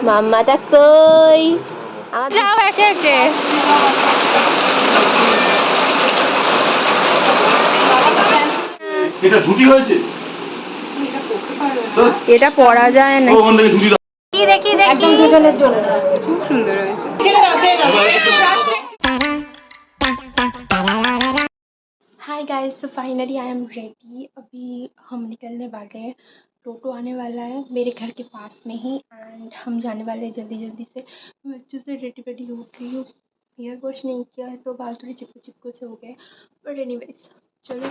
মাম্মাটা কই? যাও একে একে। এটা ধুতি হয়েছে, এটা পরা যায় না। কি দেখি দেখি, খুব সুন্দর হয়েছে। हाय गाइस, तो फाइनली आई एम रेडी। अभी हम निकलने वाले हैं। टोटो आने वाला है मेरे घर के पास में ही एंड हम जाने वाले हैं जल्दी जल्दी से। मैं अच्छे से रेडी वेडी हो गई हूँ। हेयर वॉश नहीं किया है तो बाल थोड़े चिपकू चिपकू से हो गए, बट एनीवेज चलो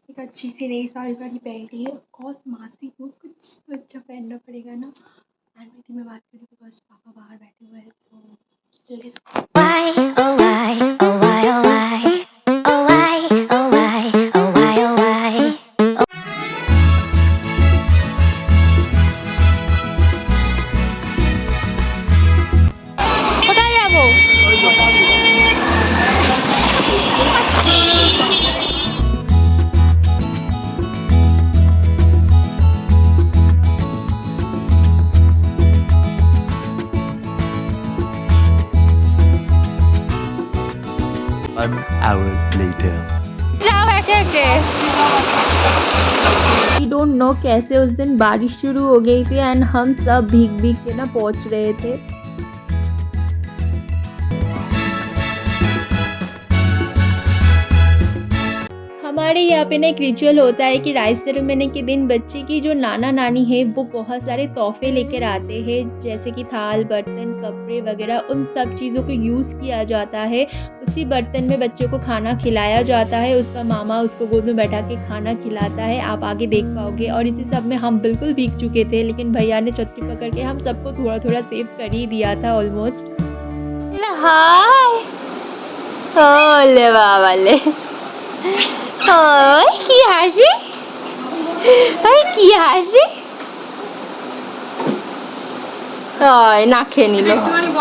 एक अच्छी सी नई साड़ी वाड़ी पहन ली है। ऑफकोर्स मासी को कुछ तो अच्छा पहनना पड़ेगा ना। एंड मेरी मैं बात करूँ बिकॉज पापा बाहर बैठे हुए हैं तो लेट्स কোথায় যাবো? One hour later. जाओ एके एके। We don't know कैसे उस दिन बारिश शुरू हो गई थी एंड हम सब भीग भीग के ना पहुंच रहे थे। हमारे यहाँ पे ना एक रिचुअल होता है कि राइस सेरेमनी के दिन बच्चे की जो नाना नानी है वो बहुत सारे तोहफे लेकर आते हैं, जैसे कि थाल बर्तन कपड़े वगैरह, उन सब चीज़ों को यूज़ किया जाता है। उसी बर्तन में बच्चों को खाना खिलाया जाता है, उसका मामा उसको गोद में बैठा के खाना खिलाता है, आप आगे देख पाओगे। और इसी सब में हम बिल्कुल भीग चुके थे, लेकिन भैया ने छतरी पकड़ के हम सबको थोड़ा थोड़ा सेव कर ही दिया था ऑलमोस्ट। हाय ओले बाबा ले, ওই কি হাসি, ওই কি হাসি, ওই নাক খেয়ে নিল,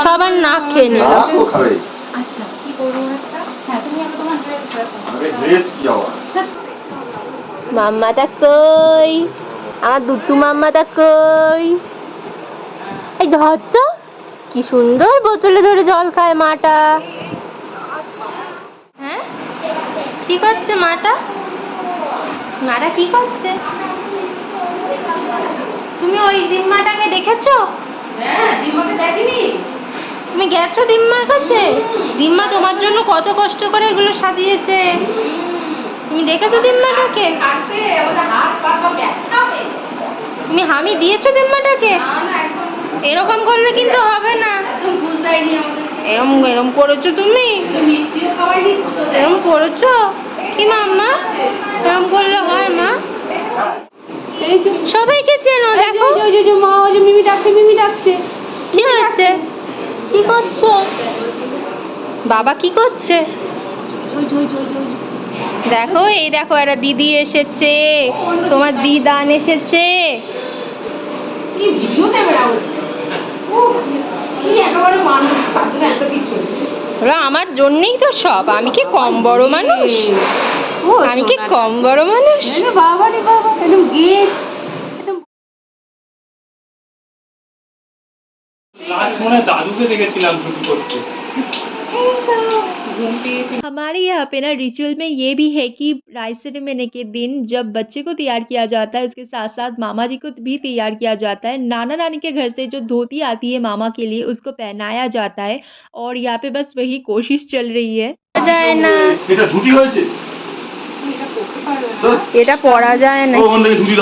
সবার নাক খেয়ে নিল। আচ্ছা কি করবো একটা? হ্যাঁ তুমি আগে তোমার ড্রেস দেখো। ড্রেস কি আবার? মাম্মাটা কই? আমার দুটু মাম্মাটা কই? এই ধর তো, কি সুন্দর বোতলে ধরে জল খায় মাটা। হ্যাঁ কি করছে মাটা? মাটা কি করছে? তুমি ওই দিম্মাটাকে দেখেছো? হ্যাঁ দিমাকে দেখিনি। তুমি গেছো দিম্মার কাছে? দিম্মা তোমার জন্য কত কষ্ট করে এগুলো সাজিয়েছে, তুমি দেখেছো দিম্মাটাকে? কাটতে ওটা হাত পা সব ব্যথা হবে। তুমি হামি দিয়েছো দিম্মাটাকে? না না একদম এরকম করলে কিন্তু হবে না। একদম বুঝ দেয়নি আমাদেরকে। এরম করেছো তুমি? মিষ্টিও খাওয়াইনি পুজো দেয়। এরম করেছো কি মাম্মা? এরম করলে হয় মা? এই যে সবাইকে চেনো দেখো। ওই যে মা ওই যে মিমি ডাকছে। কি হচ্ছে? কি করছো? বাবা কি করছে? দেখো এই দেখো একটা দিদি এসেছে, তোমার দিদান এসেছে। কি ভিডিও ক্যামেরা হচ্ছে। উফ কি একেবারে মানুষ তার জন্য এত কিছু। ওরা আমার জন্যই তো সব, আমি কি কম বড় মানুষ? আমি কি কম বড় মানুষ? বাবা রে বাবা একদম গেট লাস্ট মনে দাদুকে দেখেছিলাম ছুটি করতে। हमारे यहाँ पे ना रिचुअल में ये भी है कि राइस सेरेमनी के दिन जब बच्चे को तैयार किया जाता है, उसके साथ साथ मामा जी को भी तैयार किया जाता है। नाना नानी के घर से जो धोती आती है मामा के लिए उसको पहनाया जाता है, और यहाँ पे बस वही कोशिश चल रही है। যায় না, এটা ধুতি হয়েছে, এটা পরা যায় না। ওখান থেকে ধুতি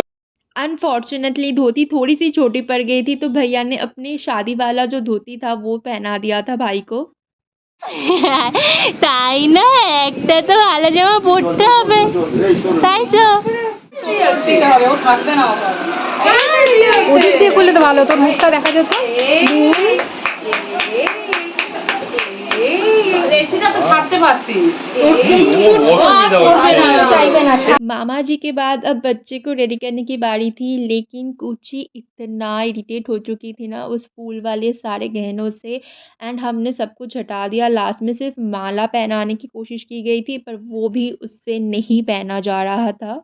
अनफॉर्चुनेटली धोती थोड़ी सी छोटी पड़ गई थी, तो भैया ने अपनी शादी वाला जो धोती था वो पहना दिया था भाई को। তাই না, একটা তো ভালো জামা পরতে হবে, তাই তো? হবে ও থাকবে না ওদিক দিয়ে করলে তো ভালো, তোর মুখটা দেখা যেত। এসিটা তো ছাড়তে পারতিস। मामा जी के बाद अब बच्चे को रेडी करने की बारी थी, लेकिन कुची इतना इरिटेट हो चुकी थी ना उस फूल वाले सारे गहनों से, एंड हमने सब कुछ हटा दिया। लास्ट में सिर्फ माला पहनाने की कोशिश की गई थी, पर वो भी उससे नहीं पहना जा रहा था।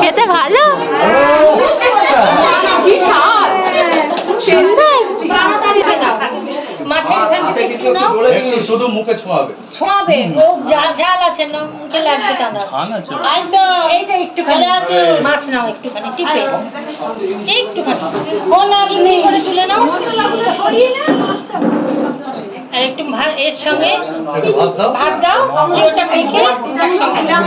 খেতে ভালো? কি স্বাদ! তাড়াতাড়ি বানাও। মাছের এখান থেকে একটু নাও, শুধু মুখে ছোঁয়াবে। ছোঁয়াবে। ও ঝাল আছে না, মুখে লাগবে টানা। আই তো এইটা একটুখানি মাছ নাও, একটুখানি টিপে একটুখানি চিংড়ি করে তুলে নাও। আর একটু এর সঙ্গে ভাত দাও, দিয়ে ওটা মেখে একসঙ্গে দাও।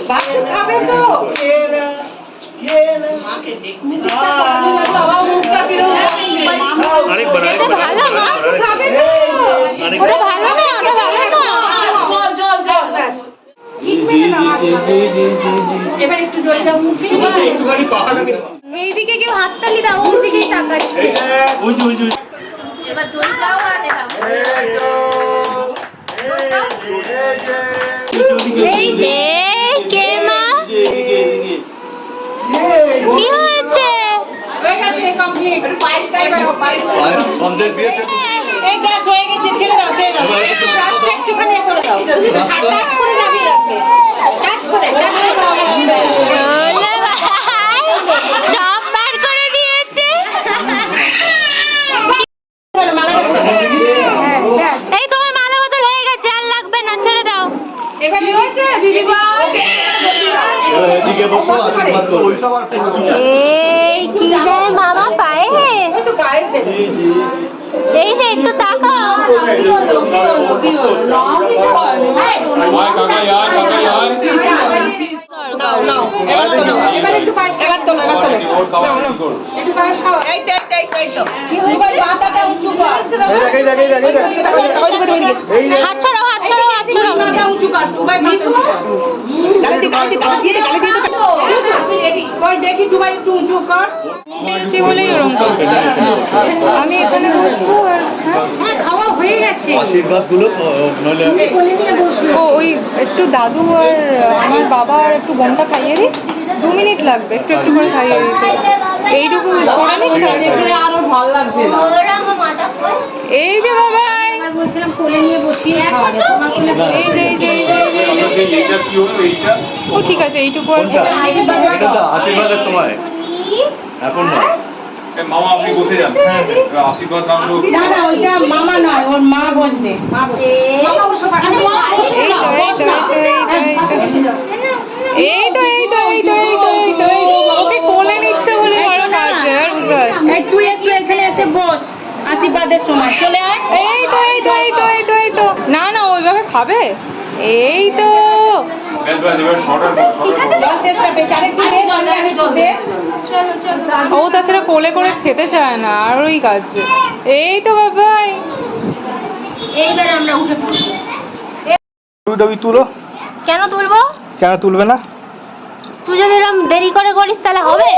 ভাত তো খাবে তো? খেতে ভালো মা? খাবে তো? ওটা ভালো না, ওটা ভালো না। জল ব্যাস। এবার একটু জল দাও মুখে। এইদিকে কেউ হাততালি দাও, ওর দিকেই তাকাচ্ছে। এবার দই দাও আর দাও। এই যে কে মা? কি হয়েছে? হয়ে গেছে কমপ্লিট। পায়েস খাইবে না, পায়েস। এই গ্যাস হয়ে গেছে, ছেড়ে দাও, ছেড়ে দাও। গ্যাসটা একটুখানি করে দাও। টাচ করে নামিয়ে রাখবে। টাচ করে দাও। ওলে ভাই, সব বার করে দিয়েছে। এই তোমার মালা বদল হয়ে গেছে, আর লাগবে না, ছেড়ে দাও। এবার কি হয়েছে দিদিভাই? এদিকে বসো, আশীর্বাদ করো। এই কি দেয় মামা পায়ে? ওই তো পায়েস দেবে। এই যে একটু তাকাও। কি হলো? না কিছু হয়নি। নাও, নাও। এবার একটু পায়েস খাও। এবার তোলো। একটু পায়েস খাও। এই তো। কি হলো? এবার মাথাটা উঁচু কর। হাত ছড়াও, হাত ছড়াও, হাত ছড়াও। মাথা উঁচু কর। দুবাই মিঠু। গালি দিয়ে কই দেখি দুবাই একটু উঁচু কর। পেয়েছি বলেই ওরকম করছে। আমি এখানে বসবো আর হ্যাঁ খাওয়া হয়ে গেছে। আশীর্বাদ গুলো নইলে তুমি কোলে নিয়ে বসবে। ও ওই একটু দাদু আর আমার বাবা আর একটু বোনটা খাইয়ে দিই, 2 মিনিট লাগবে, একটু একটু করে খাইয়ে দিতে। এইটুকু করে নিচ্ছি। দেখলে আরো ভালো লাগছে না। এই যে বাবা, এবার বলছিলাম কোলে নিয়ে বসিয়ে খাওয়াবে। তোমার কোলে এই যে এই যে এই যে এই যে। ও ঠিক আছে, এইটুকু আর এটা তো আশীর্বাদের সময়, এখন না। মামা আপনি বসে যান, আশীর্বাদ নামলো। না না ওইটা মামা নয়, ওর মা বসবে। মা বসবে। মামা বসো পাশে। এই তো এই তো এই তো এই তো এই তো এই তো ওকে কোলে নিচ্ছে বলে আরো কাছে আর বুঝতে পারছি। এই তুই একটু এখানে এসে বস, আশীর্বাদের সময় চলে আয়। এই তো এই তো এই তো এই তো এই তো না না ওইভাবে খাবে। এই তো জল তেষ্টা পেয়েছে, আরেকটু দে, জল আরেকটু দে। ও তাছাড়া কোলে করে খেতে চায় না, আর ওই কাজ। এই তো বাবাই, এইবার আমরা উঠে পড়বো। ছবি তুলো। কেন তুলবো? কেন তুলবে না? তুই যদি এরকম দেরি করে করিস তাহলে হবে?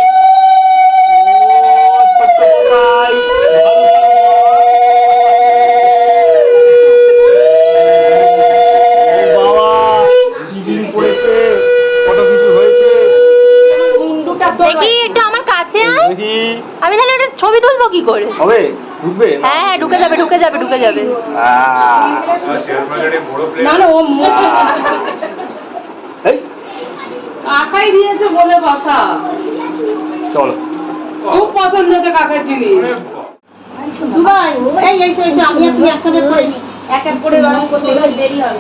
দেখি একটু আমার কাছে আয়। আমি তাহলে একটা ছবি তুলবো কি করে? হবে ঢুকবে? হ্যাঁ হ্যাঁ, ঢুকে যাবে ঢুকে যাবে ঢুকে যাবে। না না ও কাকাই দিয়েছে বলে কথা। চলো। খুব পছন্দ হচ্ছে কাকার জিনিস। দুবাই এই এসো এসো, আমি আপনি একসাথে করে নি, এক এক করে গরম করতে গেলে দেরি হবে।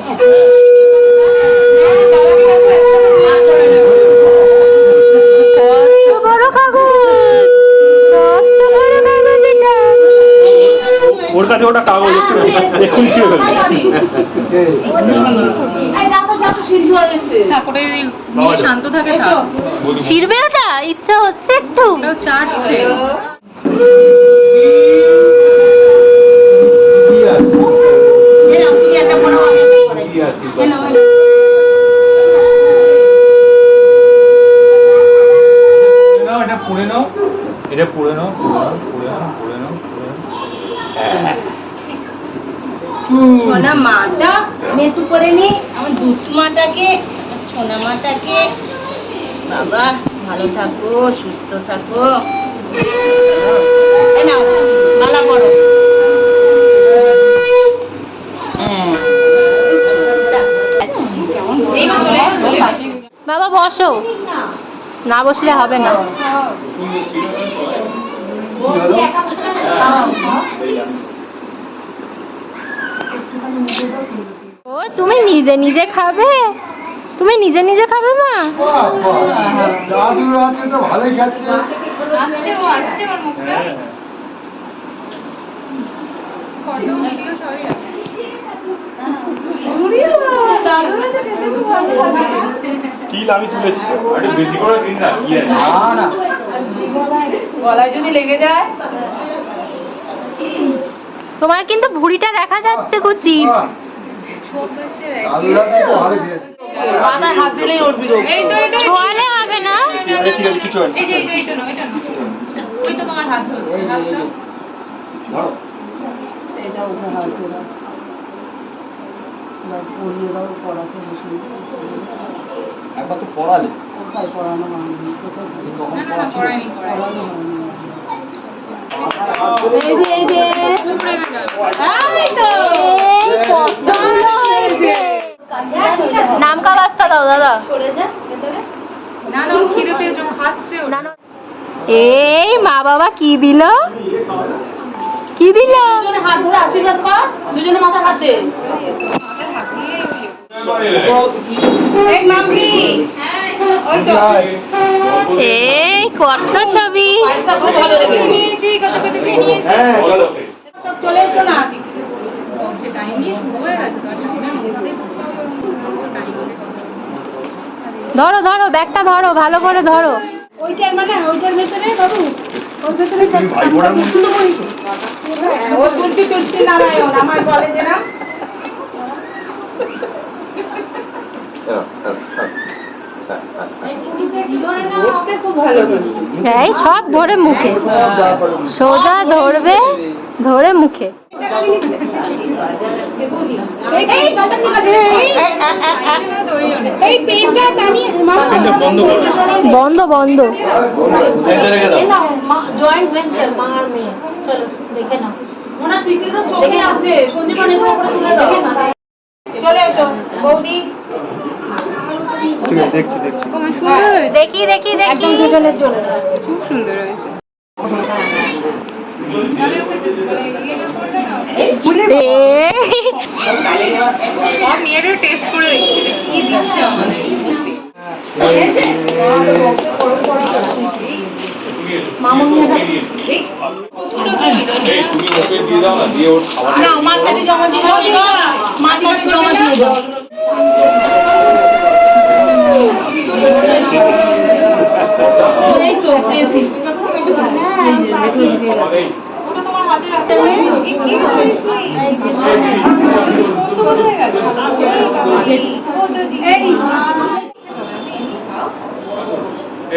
কত বড় কাগজ, কত বড় কাগজ এটা। ওর কাছে ওটা কাগজ, এখন কি হবে? এই দেখো দেখো সিদ্ধ হয়ে গেছে। ঠাকুরের নিয়ে শান্ত থাকে থাক। ছিড়বে ওটা? ইচ্ছা হচ্ছে একটু। ওটাও চাটছে। এই নাও তুমি একটা বড় আমি একটা বড়। এই নাও, এই নাও। এটা পুড়ে নাও, এটা পুড়ে নাও, পুড়ে নাও, পুড়ে নাও, পুড়ে নাও। সোনা মাটা মেটু করে নি, আমার দুধ মাটাকে, সোনা মাটাকে। বাবা ভালো থাকো, সুস্থ থাকো। এই নাও মালা পরো। বাবা বসো, না বসলে হবে না। ও তুমি নিজে নিজে খাবে? তুমি নিজে নিজে খাবে মা? দাদুর হাতে তো ভালোই খাচ্ছে। স্টিল আমি তুলেছি, একটু বেশি করে দিন না। না গলায় যদি লেগে যায়। তোমার কিন্তু ভুঁড়িটা দেখা যাচ্ছে কুচি। দাদুর হাতে তো ভালো খেয়েছে। মাথায় হাত দিলেই ওর বিরোধ। ছোয়ালে হবে না। ঠিক আছে, কিছু হয় না। ওই তো তোমার হাত ধরছে। ধরো। এটা ওকে হাত ধরা। পড়িয়ে দাও, পড়াতে বসে। একবার তো পড়ালে। কোথায় পড়ানো হয়নি? কোথায় পড়ানো হয়নি। এই যে নাম কা বাস্তা দাও দাদা। না না, খিদে পেয়েছো, খাচ্ছে ওটা। এই মা বাবা কি দিল, কি দিল? হাত ধরে আশীর্বাদ কর, দুজনে মাথা হাত দে। এই মাম্মি, ওই তো এই কত ছবি। পায়েসটা খুব ভালো লেগেছে। নিয়েছি, কত কত খেয়ে নিয়েছি। হ্যাঁ, বলো। সব চলে এসো না। ধরো ধরো ব্যাগটা ধরো, ভালো করে ধরো। ওইটার মানে ওইটার ভেতরে বাবু, ওর ভেতরে তুমি ভাই বোনের মধ্যে ও তুলসী তুলসী নারায়ণ আমার কলেজে না। খুব ভালো। এই সব ধরে মুখে, সোজা ধরবে, ধরে মুখে। এই পেনটা টানিয়ে বন্ধ করো। বন্ধ বন্ধ। জয়েন্ট ভেঞ্চার মা আর মেয়ে, চলো দেখে নাও। ওনার টিকিটও চোখে আছে, সঞ্জীবনের উপরে তুলে দাও। চলে এসো বৌদি। ঠিক আছে, দেখছি দেখছি। দেখি দেখি দেখি। একদম দুজনের জন্য। এই তুমি ওকে দিয়ে দাও না, দিয়ে ওর খাবার। না মাথায় জমা দিয়ে দাও, মাথায় জমা দিয়ে দাও। এই তো পেয়েছি। ওটা তোমার হাতে রাখতে হবে। কি করেছি? বন্ধ হয়ে গেল।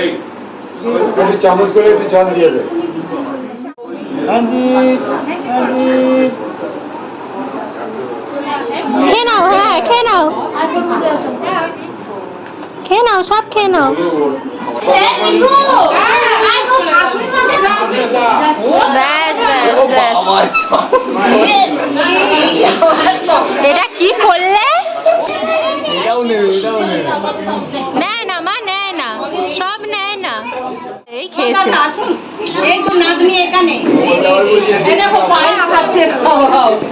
এই একটু চামচ করে একটু জল দিয়ে দেয়। খেয়ে নাও, হ্যাঁ খেয়ে নাও, খেয়ে নাও, সব খেয়ে নাও। ব্যাস ব্যাস ব্যাস। এটা কি করলে? এটাও নেবে, এটাও নেবে। নেয় না মা, নেয় না, সব নেয় না। এই খেয়েছে। এই তো নাতনি এখানে। এই দেখো পায়েস খাচ্ছে।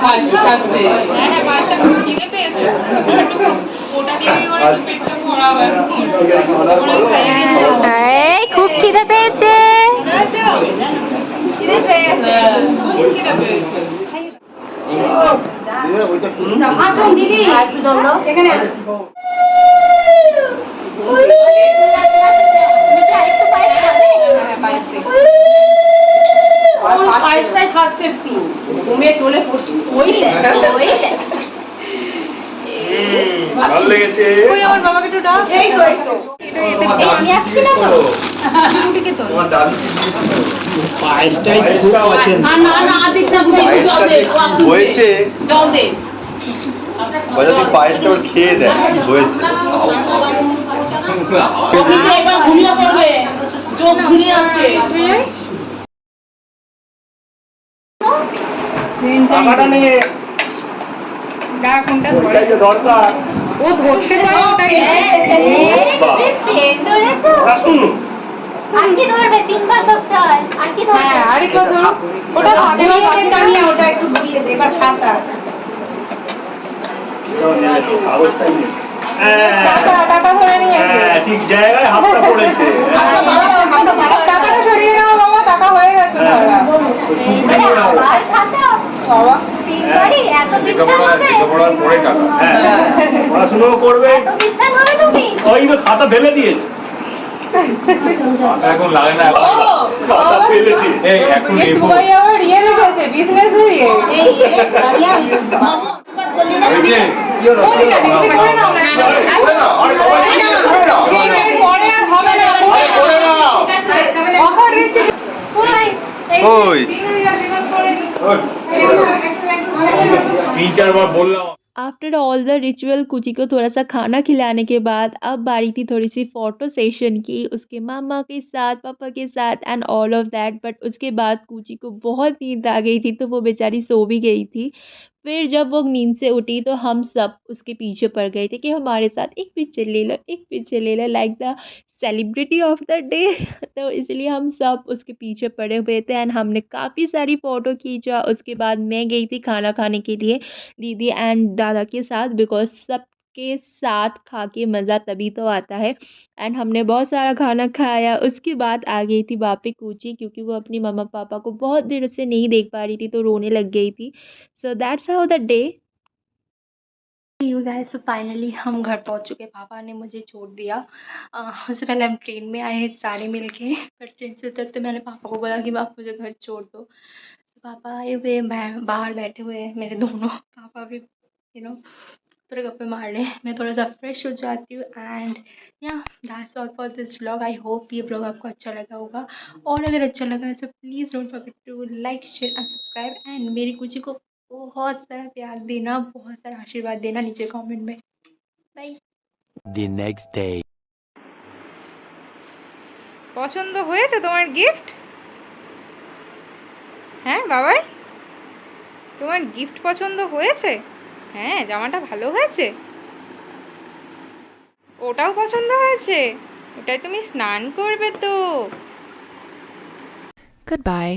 পায়েস খাচ্ছে। হ্যাঁ হ্যাঁ, পায়েসটা খিদে পেয়েছে। ওটা দিয়ে ওর পেটটা ভরা হবে। এই খুব খিদে পেয়েছে। খিদে পেয়েছে। খিদে পেয়েছে। আসুন দিদি, এখানে আসুন। পায়েসটাই খাচ্ছে একটু, ঘুমে টোলে পড়ছে। ভালো লেগেছে। ওই আমার বাবাকে একটু ডাক। এই তো এই তো। আমি আসছি না তো। তোমার দাদু কি দিয়েছিল? পায়েসটাই খুব পছন্দ। না না আদিস না, জল দে। হয়েছে জল দে। বলে তুই পায়েসটা ওর খেয়ে দেয়, হয়েছে। কিন্তু এবার ঘুমিয়ে পড়বে, চোখ ঘুরিয়ে আসছে। টাকাটা নিয়ে কোনটা দরকার। ও ধরতে পারে ওটাকে। আর কি ধরবে? 3 বার ধরতে হয়। আর কি ধরবে? হ্যাঁ আরেকবার ধরো। ওটা হাতে টানিয়ে ওটা একটু ঘুরিয়ে দে এবার খাতা। টাকা ধরে নিয়েছে। ঠিক জায়গায় হাতটা পড়েছে। টাকাটা সরিয়ে নাও বাবা, টাকা হয়ে গেছে ধরা। আর খাতা? বাবা 3 বারই এত বিস্তার হবে? লেখাপড়ার পরে টাকা। হ্যাঁ, পড়াশুনো করবে। এত বিস্তার হবে তুমি? ওই তো খাতা ফেলে দিয়েছে। টাকা এখন লাগে না এখন। খাতা ফেলেছে। এই এখন ये নেবো। দুবাই আবার ইয়ে রেখেছে, বিজনেস এর ইয়ে। এই ওই যে, বলিটা ঠিক করে নাও না। করে নাও, আরে সবাই করে নাও। এর পরে আর হবে না। আরে করে নাও। অফার দিচ্ছি। কই? ওই তিন চারবার বললাম। आफ्टर ऑल द रिचुअल कुची को थोड़ा सा खाना खिलाने के बाद अब बारी थी थोड़ी सी फ़ोटो सेशन की उसके मामा के साथ, पापा के साथ and all of that. But उसके बाद कुची को बहुत नींद आ गई थी तो वो बेचारी सो भी गई थी। फिर जब वो नींद से उठी तो हम सब उसके पीछे पड़ गए थे कि हमारे साथ एक पिक्चर ले लो, एक पिक्चर ले लो, like the celebrity of the day. तो इसलिए हम सब उसके पीछे पड़े हुए थे एंड हमने काफ़ी सारी फ़ोटो खींचा। उसके बाद मैं गई थी खाना खाने के लिए दीदी एंड दादा के साथ, बिकॉज़ सबके साथ खा के मज़ा तभी तो आता है। एंड हमने बहुत सारा खाना खाया। उसके बाद आ गई थी वापस कूची क्योंकि वो अपनी मम्मा पापा को बहुत देर से नहीं देख पा रही थी तो रोने लग गई थी। So that's how the day. You guys, तो फाइनली हम घर पहुंच चुके। पापा ने मुझे छोड़ दिया। उससे पहले हम ट्रेन में आए हैं सारे मिलके। पर ट्रेन से उतरते मैंने पापा को बोला कि आप मुझे घर छोड़ दो। तो पापा आए हुए बाहर बैठे हुए हैं मेरे दोनों पापा भी थोड़े गप्पे मार रहे हैं। मैं थोड़ा सा फ्रेश हो जाती हूँ एंड या that's all for this vlog. I hope ये व्लॉग आपको अच्छा लगा होगा और अगर अच्छा लगा है तो please don't forget to like share and subscribe and मेरी कुची को बहुत सारा प्यार देना, बहुत सारा आशीर्वाद देना नीचे कमेंट में। बाय। The next day. পছন্দ হয়েছে তোমার গিফট? হ্যাঁ বাবাই, তোমার গিফট পছন্দ হয়েছে? হ্যাঁ, জামাটা ভালো হয়েছে? ওটাও পছন্দ হয়েছে? ওটাই তুমি স্নান করবে তো? Goodbye.